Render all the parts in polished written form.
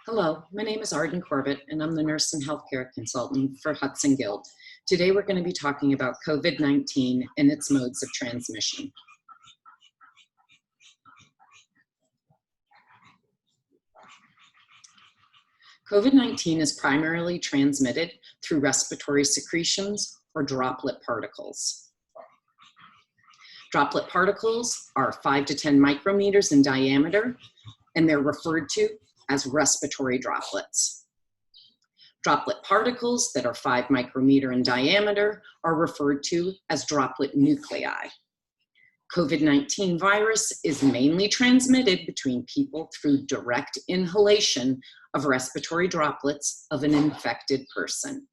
Hello, my name is Arden Corbett, and I'm the Nurse and Healthcare Consultant for Hudson Guild. Today we're going to be talking about COVID-19 and its modes of transmission. COVID-19 is primarily transmitted through respiratory secretions or droplet particles. Droplet particles are 5 to 10 micrometers in diameter, and they're referred to as respiratory droplets. Droplet particles that are 5 micrometer in diameter are referred to as droplet nuclei. COVID-19 virus is mainly transmitted between people through direct inhalation of respiratory droplets of an infected person.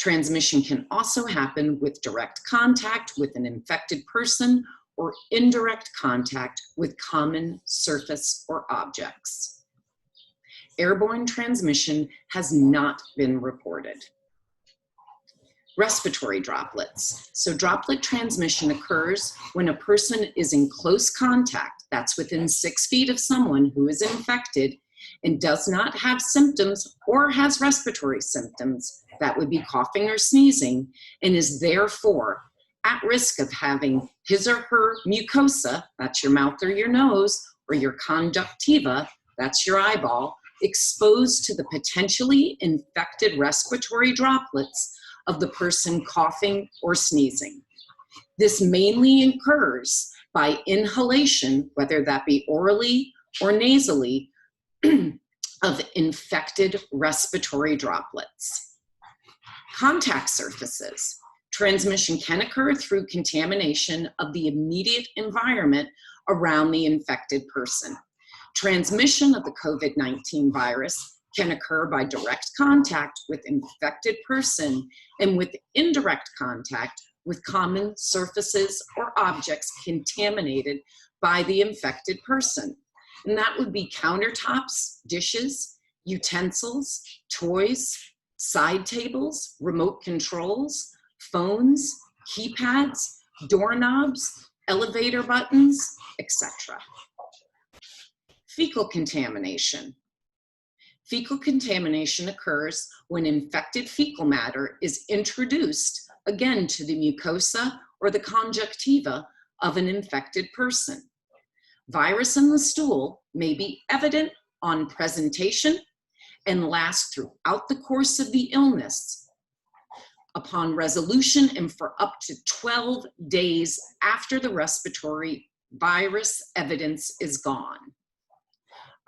Transmission can also happen with direct contact with an infected person or indirect contact with common surface or objects. Airborne transmission has not been reported. Respiratory droplets. So droplet transmission occurs when a person is in close contact, that's within 6 feet of someone who is infected and does not have symptoms or has respiratory symptoms, that would be coughing or sneezing, and is therefore at risk of having his or her mucosa, that's your mouth or your nose, or your conjunctiva, that's your eyeball, exposed to the potentially infected respiratory droplets of the person coughing or sneezing. This mainly occurs by inhalation, whether that be orally or nasally, of infected respiratory droplets. Contact surfaces. Transmission can occur through contamination of the immediate environment around the infected person. Transmission of the COVID-19 virus can occur by direct contact with infected person and with indirect contact with common surfaces or objects contaminated by the infected person. And that would be countertops, dishes, utensils, toys, side tables, remote controls, phones, keypads, doorknobs, elevator buttons, etc. Fecal contamination. Fecal contamination occurs when infected fecal matter is introduced, again, to the mucosa or the conjunctiva of an infected person. Virus in the stool may be evident on presentation and last throughout the course of the illness upon resolution and for up to 12 days after the respiratory virus evidence is gone.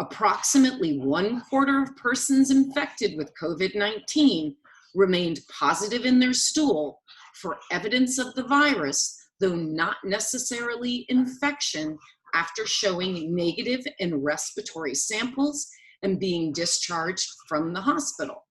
Approximately 1/4 of persons infected with COVID-19 remained positive in their stool for evidence of the virus, though not necessarily infection, after showing negative in respiratory samples and being discharged from the hospital.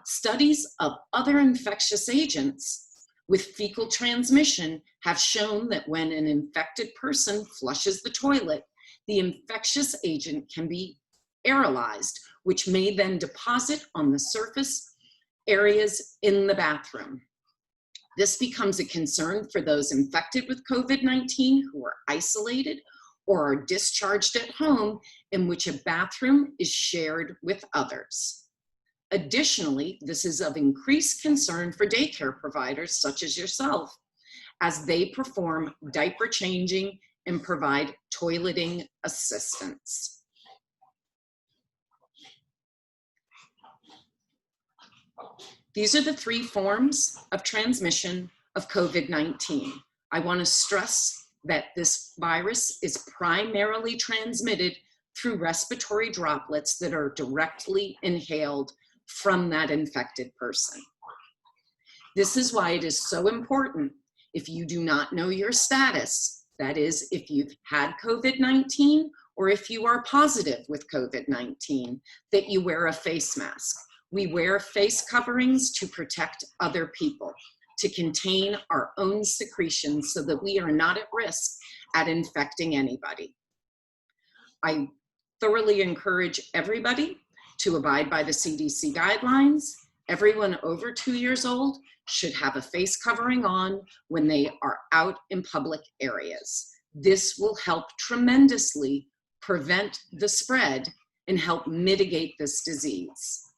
Studies of other infectious agents with fecal transmission have shown that when an infected person flushes the toilet, the infectious agent can be aerolized, which may then deposit on the surface areas in the bathroom. This becomes a concern for those infected with COVID-19 who are isolated or are discharged at home in which a bathroom is shared with others. Additionally, this is of increased concern for daycare providers such as yourself, as they perform diaper changing and provide toileting assistance. These are the 3 forms of transmission of COVID-19. I want to stress that this virus is primarily transmitted through respiratory droplets that are directly inhaled from that infected person. This is why it is so important, if you do not know your status, that is, if you've had COVID-19 or if you are positive with COVID-19, that you wear a face mask. We wear face coverings to protect other people, to contain our own secretions so that we are not at risk at infecting anybody. I thoroughly encourage everybody to abide by the CDC guidelines. Everyone over 2 years old should have a face covering on when they are out in public areas. This will help tremendously prevent the spread and help mitigate this disease.